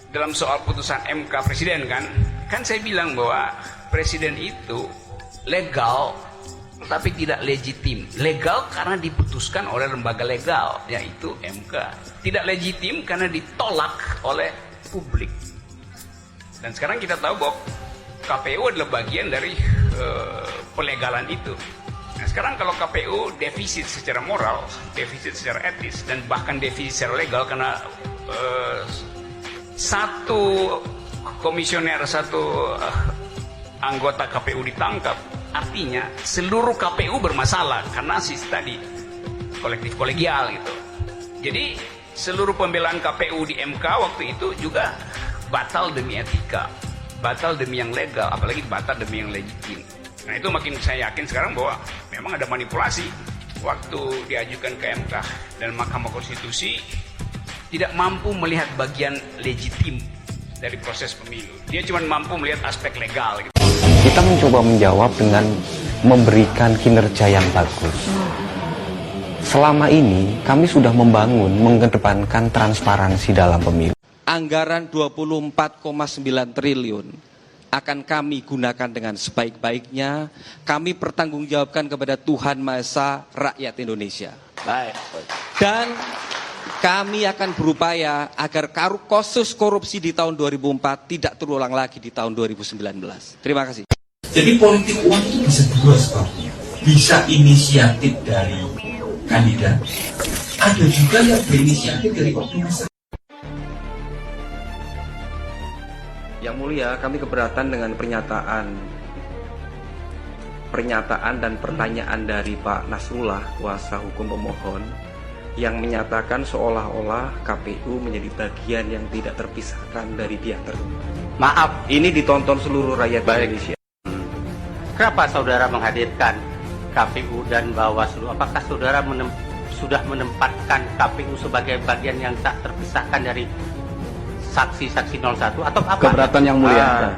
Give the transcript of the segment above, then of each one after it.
dalam soal putusan MK Presiden kan saya bilang bahwa Presiden itu legal tapi tidak legitim. Legal karena diputuskan oleh lembaga legal, yaitu MK. Tidak legitim karena ditolak oleh publik. Dan sekarang kita tahu bahwa KPU adalah bagian dari pelegalan itu. Nah, sekarang kalau KPU defisit secara moral, defisit secara etis, dan bahkan defisit secara legal karena satu komisioner, satu anggota KPU ditangkap, artinya seluruh KPU bermasalah karena tadi kolektif kolegial gitu. Jadi seluruh pembelaan KPU di MK waktu itu juga batal demi etika, batal demi yang legal, apalagi batal demi yang legitim. Nah itu makin saya yakin sekarang bahwa memang ada manipulasi waktu diajukan ke MK, dan Mahkamah Konstitusi tidak mampu melihat bagian legitim dari proses pemilu. Dia cuma mampu melihat aspek legal gitu. Kita mencoba menjawab dengan memberikan kinerja yang bagus. Selama ini kami sudah membangun, mengedepankan transparansi dalam pemilu. Anggaran 24,9 triliun akan kami gunakan dengan sebaik-baiknya. Kami pertanggungjawabkan kepada Tuhan Maha Esa, rakyat Indonesia. Baik. Dan kami akan berupaya agar kasus korupsi di tahun 2004 tidak terulang lagi di tahun 2019. Terima kasih. Jadi politik uang itu bisa dua sebabnya. Bisa inisiatif dari kandidat, ada juga yang berinisiatif dari oknum. Yang mulia, kami keberatan dengan pernyataan dan pertanyaan dari Pak Nasrullah, kuasa hukum pemohon, yang menyatakan seolah-olah KPU menjadi bagian yang tidak terpisahkan dari pihak tertentu. Maaf, Ini ditonton seluruh rakyat Indonesia. kenapa saudara menghadirkan KPU dan Bawaslu? Apakah saudara sudah menempatkan KPU sebagai bagian yang tak terpisahkan dari saksi-saksi 01 atau apa? Keberatan yang mulia.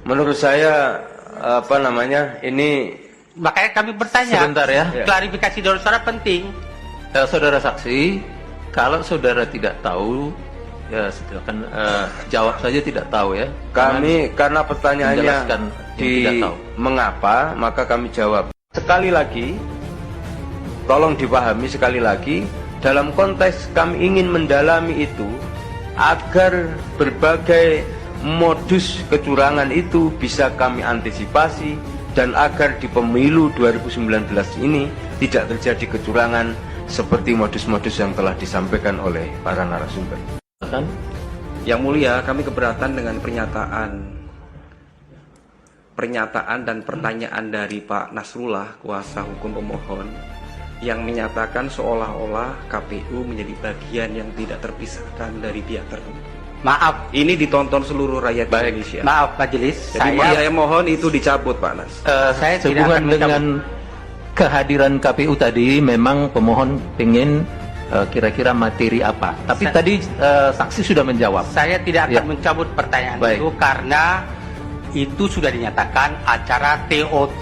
Menurut saya ini Makanya kami bertanya. Sebentar ya. Klarifikasi dari saudara penting. saudara saksi, kalau saudara tidak tahu, ya silakan jawab saja tidak tahu ya. Kami karena pertanyaannya menjelaskan yang tidak tahu. mengapa, maka kami jawab. Sekali lagi, tolong dipahami sekali lagi, dalam konteks kami ingin mendalami itu agar berbagai modus kecurangan itu bisa kami antisipasi, dan agar di pemilu 2019 ini tidak terjadi kecurangan seperti modus-modus yang telah disampaikan oleh para narasumber. Yang mulia, kami keberatan dengan pernyataan dan pertanyaan dari Pak Nasrullah, kuasa hukum pemohon, yang menyatakan seolah-olah KPU menjadi bagian yang tidak terpisahkan dari pihak tertentu. Maaf, Ini ditonton seluruh rakyat Indonesia. maaf majelis. Jadi saya mohon itu dicabut, Pak Nas. Saya tidak Sehubungan akan mencabut. dengan kehadiran KPU tadi, memang pemohon ingin kira-kira materi apa. Tapi tadi saksi sudah menjawab. Saya tidak akan Ya. mencabut pertanyaan Baik. itu karena itu sudah dinyatakan acara TOT